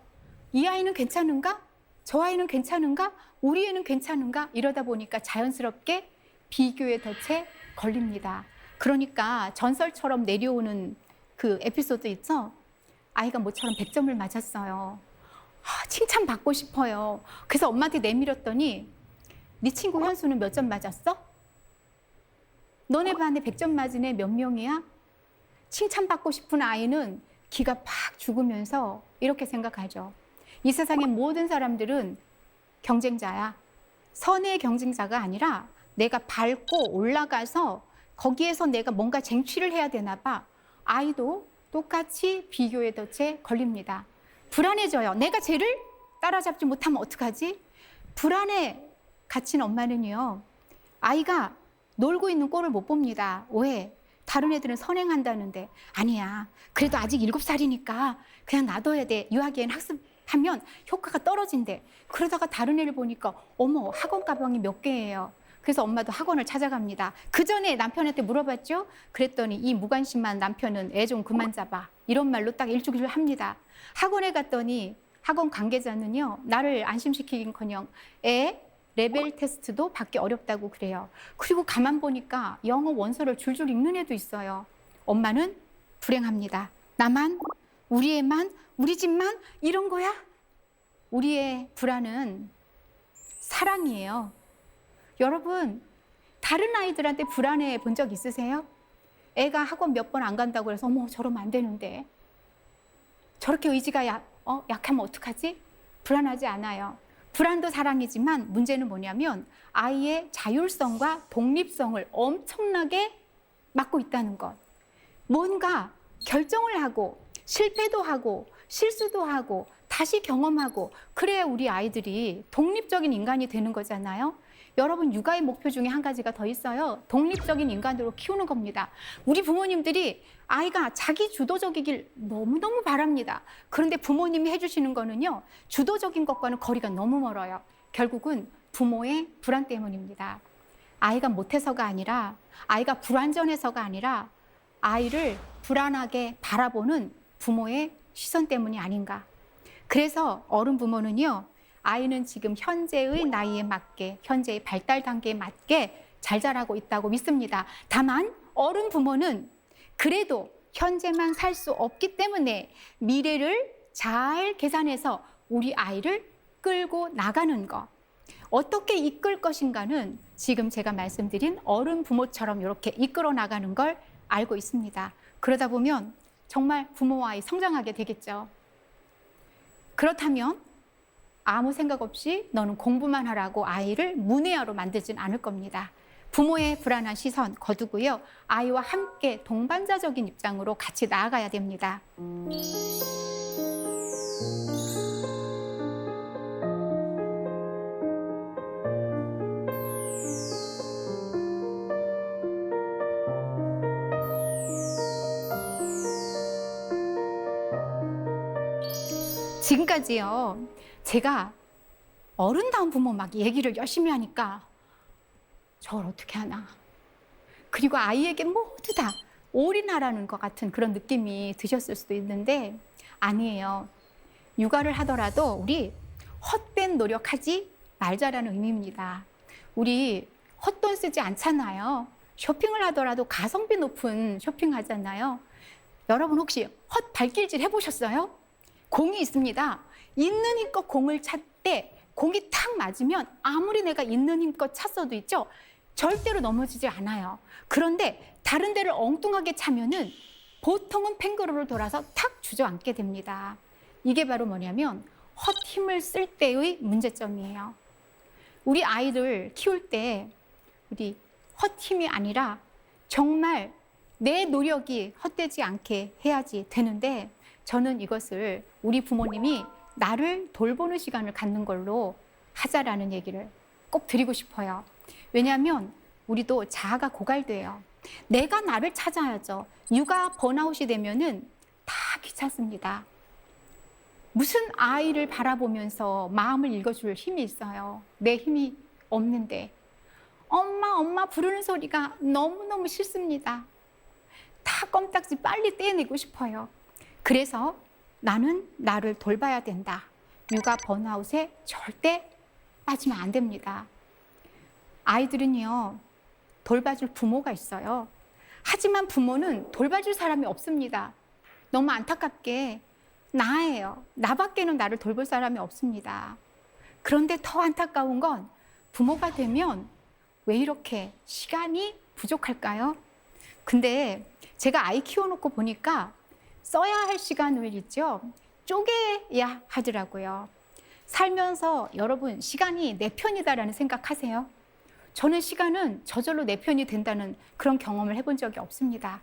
이 아이는 괜찮은가? 저 아이는 괜찮은가? 우리 애는 괜찮은가? 이러다 보니까 자연스럽게 비교의 덫에 걸립니다. 그러니까 전설처럼 내려오는 그 에피소드 있죠? 아이가 모처럼 100점을 맞았어요. 칭찬받고 싶어요. 그래서 엄마한테 내밀었더니 네 친구 현수는 몇 점 맞았어? 너네 반에 100점 맞은 애 몇 명이야? 칭찬받고 싶은 아이는 기가 팍 죽으면서 이렇게 생각하죠. 이 세상의 모든 사람들은 경쟁자야. 선의 경쟁자가 아니라 내가 밟고 올라가서 거기에서 내가 뭔가 쟁취를 해야 되나 봐. 아이도 똑같이 비교의 덫에 걸립니다. 불안해져요. 내가 쟤를 따라잡지 못하면 어떡하지? 불안에 갇힌 엄마는요. 아이가 놀고 있는 꼴을 못 봅니다. 왜? 다른 애들은 선행한다는데 아니야. 그래도 아직 7살이니까 그냥 놔둬야 돼. 유아기엔 학습하면 효과가 떨어진대. 그러다가 다른 애를 보니까 어머 학원 가방이 몇 개예요. 그래서 엄마도 학원을 찾아갑니다. 그 전에 남편한테 물어봤죠. 그랬더니 이 무관심한 남편은 애 좀 그만 잡아. 이런 말로 딱 일주기를 합니다. 학원에 갔더니 학원 관계자는요. 나를 안심시키긴커녕 애 레벨 테스트도 받기 어렵다고 그래요. 그리고 가만 보니까 영어 원서를 줄줄 읽는 애도 있어요. 엄마는 불행합니다. 나만, 우리 애만, 우리 집만 이런 거야? 우리의 불안은 사랑이에요. 여러분, 다른 아이들한테 불안해 본 적 있으세요? 애가 학원 몇 번 안 간다고 해서 어머 저러면 안 되는데 저렇게 의지가 약하면 어떡하지? 불안하지 않아요. 불안도 사랑이지만 문제는 뭐냐면 아이의 자율성과 독립성을 엄청나게 막고 있다는 것. 뭔가 결정을 하고 실패도 하고 실수도 하고 다시 경험하고 그래야 우리 아이들이 독립적인 인간이 되는 거잖아요. 여러분 육아의 목표 중에 한 가지가 더 있어요. 독립적인 인간으로 키우는 겁니다. 우리 부모님들이 아이가 자기 주도적이길 너무너무 바랍니다. 그런데 부모님이 해주시는 거는요. 주도적인 것과는 거리가 너무 멀어요. 결국은 부모의 불안 때문입니다. 아이가 못해서가 아니라 아이가 불완전해서가 아니라 아이를 불안하게 바라보는 부모의 시선 때문이 아닌가. 그래서 어른 부모는요. 아이는 지금 현재의 나이에 맞게 현재의 발달 단계에 맞게 잘 자라고 있다고 믿습니다. 다만 어른 부모는 그래도 현재만 살 수 없기 때문에 미래를 잘 계산해서 우리 아이를 끌고 나가는 것. 어떻게 이끌 것인가는 지금 제가 말씀드린 어른 부모처럼 이렇게 이끌어 나가는 걸 알고 있습니다. 그러다 보면 정말 부모와 아이 성장하게 되겠죠. 그렇다면 아무 생각 없이 너는 공부만 하라고 아이를 문외아로 만들진 않을 겁니다. 부모의 불안한 시선 거두고요. 아이와 함께 동반자적인 입장으로 같이 나아가야 됩니다. 지금까지요, 제가 어른다운 부모 막 얘기를 열심히 하니까 저걸 어떻게 하나. 그리고 아이에게 모두 다 올인하라는 것 같은 그런 느낌이 드셨을 수도 있는데 아니에요. 육아를 하더라도 우리 헛된 노력하지 말자라는 의미입니다. 우리 헛돈 쓰지 않잖아요. 쇼핑을 하더라도 가성비 높은 쇼핑 하잖아요. 여러분 혹시 헛 발길질 해보셨어요? 공이 있습니다. 있는 힘껏 공을 찼대 공이 탁 맞으면 아무리 내가 있는 힘껏 찼어도 있죠. 절대로 넘어지지 않아요. 그런데 다른 데를 엉뚱하게 차면은 보통은 팽그로를 돌아서 탁 주저앉게 됩니다. 이게 바로 뭐냐면 헛 힘을 쓸 때의 문제점이에요. 우리 아이를 키울 때 우리 헛 힘이 아니라 정말 내 노력이 헛되지 않게 해야지 되는데 저는 이것을 우리 부모님이 나를 돌보는 시간을 갖는 걸로 하자라는 얘기를 꼭 드리고 싶어요. 왜냐하면 우리도 자아가 고갈돼요. 내가 나를 찾아야죠. 육아 번아웃이 되면은 다 귀찮습니다. 무슨 아이를 바라보면서 마음을 읽어줄 힘이 있어요. 내 힘이 없는데. 엄마, 엄마 부르는 소리가 너무너무 싫습니다. 다 껌딱지 빨리 떼내고 싶어요. 그래서 나는 나를 돌봐야 된다. 육아 번아웃에 절대 빠지면 안 됩니다. 아이들은요, 돌봐줄 부모가 있어요. 하지만 부모는 돌봐줄 사람이 없습니다. 너무 안타깝게 나예요. 나밖에는 나를 돌볼 사람이 없습니다. 그런데 더 안타까운 건 부모가 되면 왜 이렇게 시간이 부족할까요? 근데 제가 아이 키워놓고 보니까 써야 할 시간을 있죠. 쪼개야 하더라고요. 살면서 여러분 시간이 내 편이다라는 생각하세요? 저는 시간은 저절로 내 편이 된다는 그런 경험을 해본 적이 없습니다.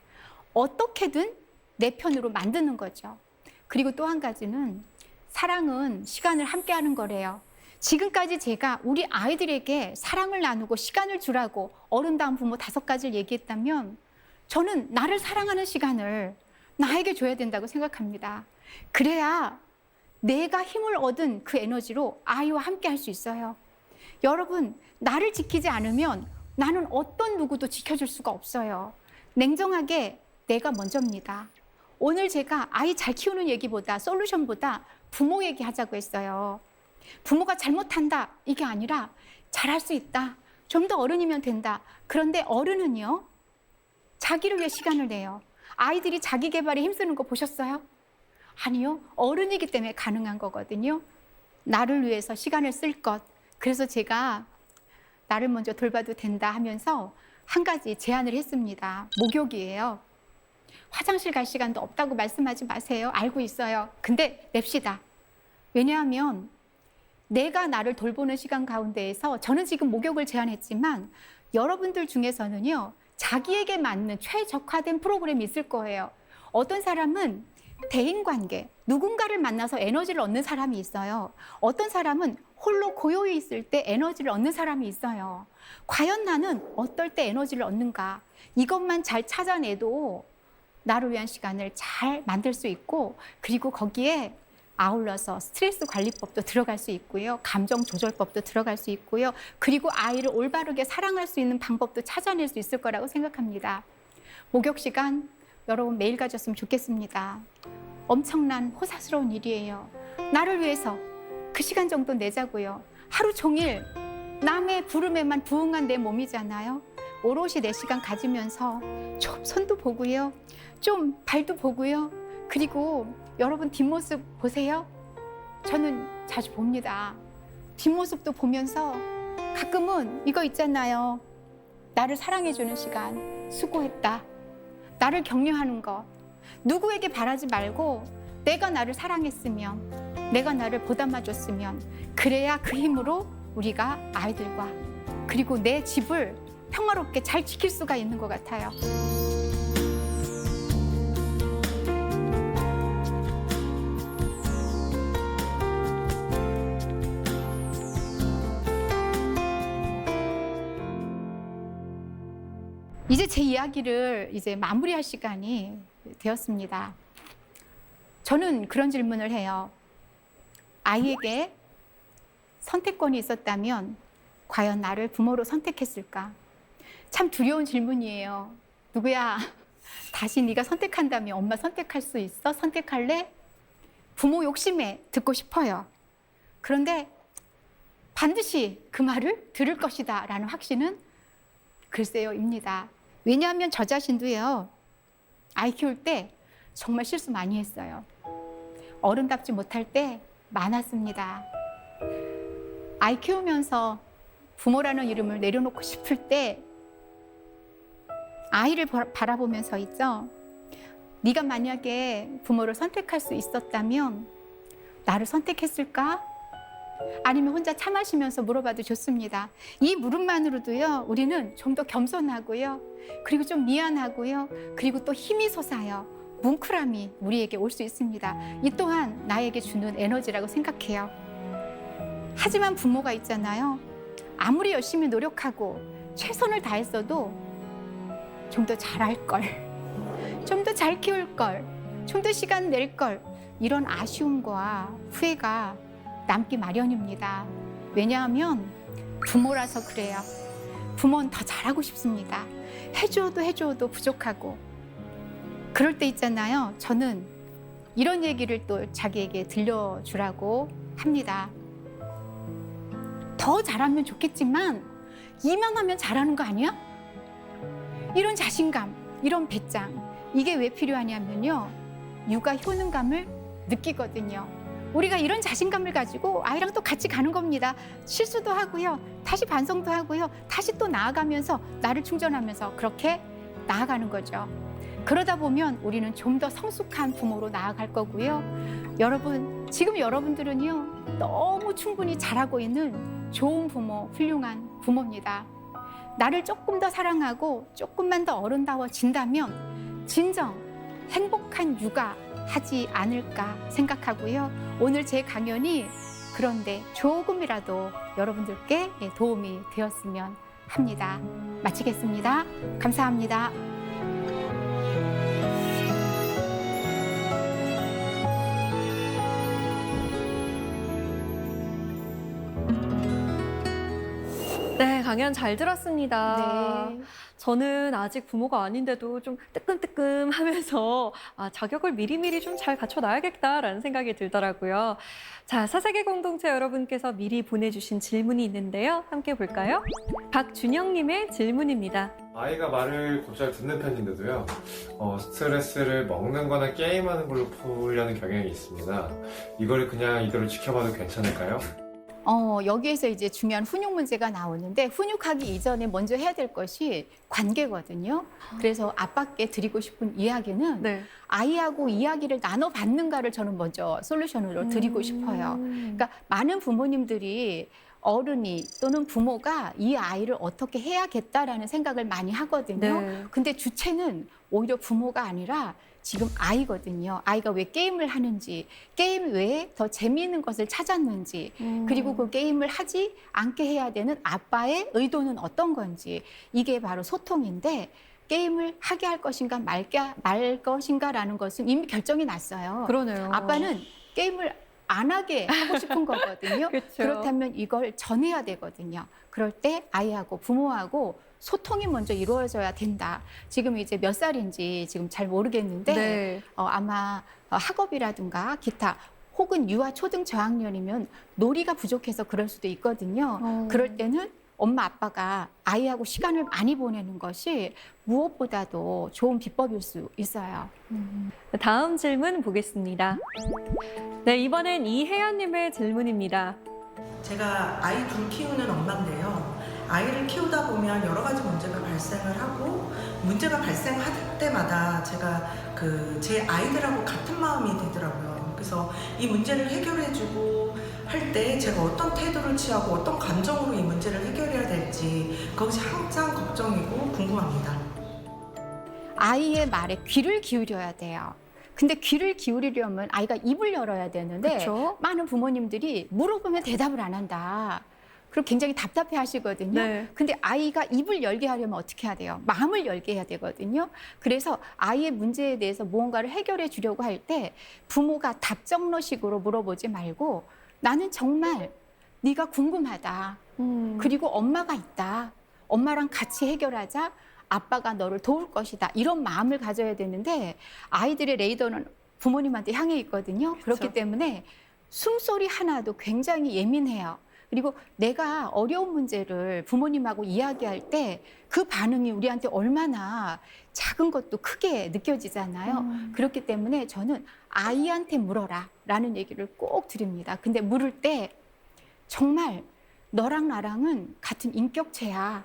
어떻게든 내 편으로 만드는 거죠. 그리고 또 한 가지는 사랑은 시간을 함께 하는 거래요. 지금까지 제가 우리 아이들에게 사랑을 나누고 시간을 주라고 어른다운 부모 5가지를 얘기했다면 저는 나를 사랑하는 시간을 나에게 줘야 된다고 생각합니다. 그래야 내가 힘을 얻은 그 에너지로 아이와 함께 할 수 있어요. 여러분, 나를 지키지 않으면 나는 어떤 누구도 지켜줄 수가 없어요. 냉정하게 내가 먼저입니다. 오늘 제가 아이 잘 키우는 얘기보다 솔루션보다 부모 얘기하자고 했어요. 부모가 잘못한다 이게 아니라 잘할 수 있다. 좀 더 어른이면 된다. 그런데 어른은요, 자기를 위해 시간을 내요. 아이들이 자기 개발에 힘쓰는 거 보셨어요? 아니요. 어른이기 때문에 가능한 거거든요. 나를 위해서 시간을 쓸 것. 그래서 제가 나를 먼저 돌봐도 된다 하면서 한 가지 제안을 했습니다. 목욕이에요. 화장실 갈 시간도 없다고 말씀하지 마세요. 알고 있어요. 근데 냅시다. 왜냐하면 내가 나를 돌보는 시간 가운데에서 저는 지금 목욕을 제안했지만 여러분들 중에서는요, 자기에게 맞는 최적화된 프로그램이 있을 거예요. 어떤 사람은 대인관계, 누군가를 만나서 에너지를 얻는 사람이 있어요. 어떤 사람은 홀로 고요히 있을 때 에너지를 얻는 사람이 있어요. 과연 나는 어떨 때 에너지를 얻는가? 이것만 잘 찾아내도 나를 위한 시간을 잘 만들 수 있고, 그리고 거기에 아울러서 스트레스 관리법도 들어갈 수 있고요. 감정 조절법도 들어갈 수 있고요. 그리고 아이를 올바르게 사랑할 수 있는 방법도 찾아낼 수 있을 거라고 생각합니다. 목욕 시간 여러분 매일 가졌으면 좋겠습니다. 엄청난 호사스러운 일이에요. 나를 위해서 그 시간 정도 내자고요. 하루 종일 남의 부름에만 부응한 내 몸이잖아요. 오롯이 내 시간 가지면서 좀 손도 보고요. 좀 발도 보고요. 그리고 여러분 뒷모습 보세요. 저는 자주 봅니다. 뒷모습도 보면서 가끔은 이거 있잖아요. 나를 사랑해주는 시간, 수고했다. 나를 격려하는 것. 누구에게 바라지 말고 내가 나를 사랑했으면, 내가 나를 보담아줬으면, 그래야 그 힘으로 우리가 아이들과 그리고 내 집을 평화롭게 잘 지킬 수가 있는 것 같아요. 이제 제 이야기를 이제 마무리할 시간이 되었습니다. 저는 그런 질문을 해요. 아이에게 선택권이 있었다면 과연 나를 부모로 선택했을까? 참 두려운 질문이에요. 누구야, 다시 네가 선택한다면 엄마 선택할 수 있어? 선택할래? 부모 욕심에 듣고 싶어요. 그런데 반드시 그 말을 들을 것이다 라는 확신은 글쎄요입니다. 왜냐하면 저 자신도요, 아이 키울 때 정말 실수 많이 했어요. 어른답지 못할 때 많았습니다. 아이 키우면서 부모라는 이름을 내려놓고 싶을 때 아이를 바라보면서 있죠. 네가 만약에 부모를 선택할 수 있었다면 나를 선택했을까? 아니면 혼자 차 마시면서 물어봐도 좋습니다. 이 물음만으로도요, 우리는 좀 더 겸손하고요, 그리고 좀 미안하고요, 그리고 또 힘이 솟아요. 뭉클함이 우리에게 올 수 있습니다. 이 또한 나에게 주는 에너지라고 생각해요. 하지만 부모가 있잖아요. 아무리 열심히 노력하고 최선을 다했어도 좀 더 잘할 걸, 좀 더 잘 키울 걸, 좀 더 시간 낼 걸, 이런 아쉬움과 후회가 남기 마련입니다. 왜냐하면 부모라서 그래요. 부모는 더 잘하고 싶습니다. 해줘도 부족하고. 그럴 때 있잖아요. 저는 이런 얘기를 또 자기에게 들려주라고 합니다. 더 잘하면 좋겠지만 이만하면 잘하는 거 아니야? 이런 자신감, 이런 배짱, 이게 왜 필요하냐면요, 육아 효능감을 느끼거든요. 우리가 이런 자신감을 가지고 아이랑 또 같이 가는 겁니다. 실수도 하고요, 다시 반성도 하고요, 다시 또 나아가면서 나를 충전하면서 그렇게 나아가는 거죠. 그러다 보면 우리는 좀 더 성숙한 부모로 나아갈 거고요. 여러분, 지금 여러분들은요, 너무 충분히 잘하고 있는 좋은 부모, 훌륭한 부모입니다. 나를 조금 더 사랑하고 조금만 더 어른다워진다면 진정 행복한 육아 하지 않을까 생각하고요. 오늘 제 강연이 그런데 조금이라도 여러분들께 도움이 되었으면 합니다. 마치겠습니다. 감사합니다. 네, 강연 잘 들었습니다. 네. 저는 아직 부모가 아닌데도 좀 뜨끔뜨끔하면서 자격을 미리미리 좀 잘 갖춰놔야겠다라는 생각이 들더라고요. 자, 사세계 공동체 여러분께서 미리 보내주신 질문이 있는데요. 함께 볼까요? 박준영님의 질문입니다. 아이가 말을 곧잘 듣는 편인데도요, 스트레스를 먹는 거나 게임하는 걸로 풀려는 경향이 있습니다. 이걸 그냥 이대로 지켜봐도 괜찮을까요? 여기에서 이제 중요한 훈육 문제가 나오는데, 훈육하기 이전에 먼저 해야 될 것이 관계거든요. 그래서 아빠께 드리고 싶은 이야기는 네. 아이하고 이야기를 나눠봤는가를 저는 먼저 솔루션으로 드리고 싶어요. 그러니까 많은 부모님들이 어른이 또는 부모가 이 아이를 어떻게 해야겠다라는 생각을 많이 하거든요. 네. 근데 주체는 오히려 부모가 아니라 지금 아이거든요. 아이가 왜 게임을 하는지, 게임 외에 더 재미있는 것을 찾았는지, 그리고 그 게임을 하지 않게 해야 되는 아빠의 의도는 어떤 건지, 이게 바로 소통인데, 게임을 하게 할 것인가 말 것인가라는 것은 이미 결정이 났어요. 그러네요. 아빠는 게임을 안 하게 하고 싶은 거거든요. 그렇죠. 그렇다면 이걸 전해야 되거든요. 그럴 때 아이하고 부모하고 소통이 먼저 이루어져야 된다. 지금 이제 몇 살인지 지금 잘 모르겠는데 네. 아마 학업이라든가 기타 혹은 유아 초등 저학년이면 놀이가 부족해서 그럴 수도 있거든요. 그럴 때는 엄마 아빠가 아이하고 시간을 많이 보내는 것이 무엇보다도 좋은 비법일 수 있어요. 다음 질문 보겠습니다. 네, 이번엔 이혜연님의 질문입니다. 제가 아이 둘 키우는 엄마인데요. 아이를 키우다 보면 여러 가지 문제가 발생을 하고 문제가 발생할 때마다 제가 제 아이들하고 같은 마음이 되더라고요. 그래서 이 문제를 해결해주고 할 때 제가 어떤 태도를 취하고 어떤 감정으로 이 문제를 해결해야 될지 그것이 항상 걱정이고 궁금합니다. 아이의 말에 귀를 기울여야 돼요. 근데 귀를 기울이려면 아이가 입을 열어야 되는데 그쵸? 많은 부모님들이 물어보면 대답을 안 한다. 그리고 굉장히 답답해 하시거든요. 네. 근데 아이가 입을 열게 하려면 어떻게 해야 돼요? 마음을 열게 해야 되거든요. 그래서 아이의 문제에 대해서 무언가를 해결해 주려고 할 때 부모가 답정너식으로 물어보지 말고 나는 정말 네가 궁금하다. 그리고 엄마가 있다. 엄마랑 같이 해결하자. 아빠가 너를 도울 것이다. 이런 마음을 가져야 되는데 아이들의 레이더는 부모님한테 향해 있거든요. 그렇기 그렇죠. 때문에 숨소리 하나도 굉장히 예민해요. 그리고 내가 어려운 문제를 부모님하고 이야기할 때 그 반응이 우리한테 얼마나 작은 것도 크게 느껴지잖아요. 그렇기 때문에 저는 아이한테 물어라 라는 얘기를 꼭 드립니다. 근데 물을 때 정말 너랑 나랑은 같은 인격체야.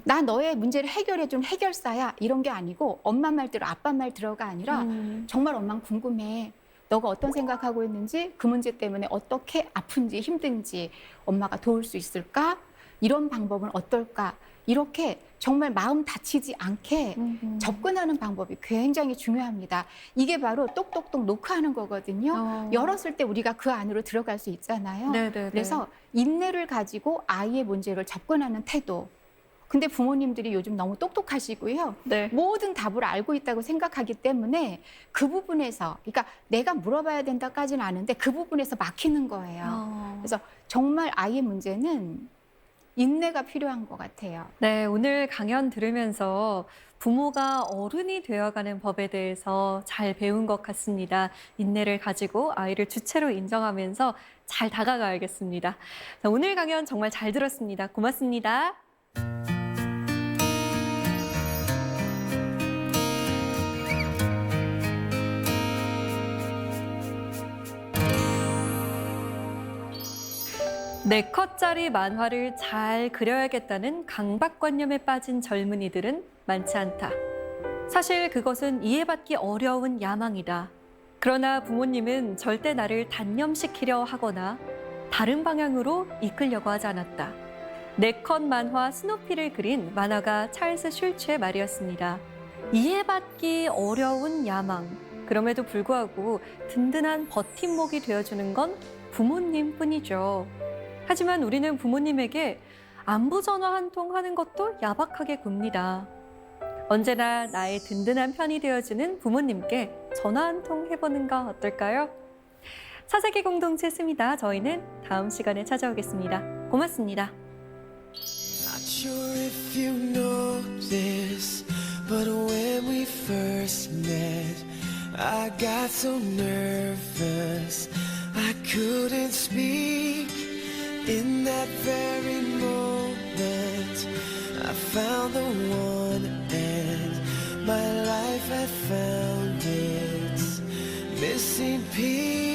나 너의 문제를 해결해 준 해결사야. 이런 게 아니고 엄마 말 들어 아빠 말 들어가 아니라 정말 엄마는 궁금해. 너가 어떤 생각하고 있는지 그 문제 때문에 어떻게 아픈지 힘든지 엄마가 도울 수 있을까? 이런 방법은 어떨까? 이렇게 정말 마음 다치지 않게 접근하는 방법이 굉장히 중요합니다. 이게 바로 똑똑똑 노크하는 거거든요. 열었을 때 우리가 그 안으로 들어갈 수 있잖아요. 네네네. 그래서 인내를 가지고 아이의 문제를 접근하는 태도. 근데 부모님들이 요즘 너무 똑똑하시고요. 네. 모든 답을 알고 있다고 생각하기 때문에 그 부분에서, 그러니까 내가 물어봐야 된다까지는 아는데 그 부분에서 막히는 거예요. 그래서 정말 아이의 문제는 인내가 필요한 것 같아요. 네, 오늘 강연 들으면서 부모가 어른이 되어가는 법에 대해서 잘 배운 것 같습니다. 인내를 가지고 아이를 주체로 인정하면서 잘 다가가야겠습니다. 자, 오늘 강연 정말 잘 들었습니다. 고맙습니다. 네 컷짜리 만화를 잘 그려야겠다는 강박관념에 빠진 젊은이들은 많지 않다. 사실 그것은 이해받기 어려운 야망이다. 그러나 부모님은 절대 나를 단념시키려 하거나 다른 방향으로 이끌려고 하지 않았다. 네컷 만화 스누피를 그린 만화가 찰스 슐츠의 말이었습니다. 이해받기 어려운 야망. 그럼에도 불구하고 든든한 버팀목이 되어주는 건 부모님뿐이죠. 하지만 우리는 부모님에게 안부 전화 한 통 하는 것도 야박하게 굽니다. 언제나 나의 든든한 편이 되어주는 부모님께 전화 한 통 해보는 거 어떨까요? 사세기 공동체 스미다. 저희는 다음 시간에 찾아오겠습니다. 고맙습니다. Not sure if you know this, but when we first met, I got so nervous I couldn't speak. In that very moment, I found the one, and my life had found its missing piece.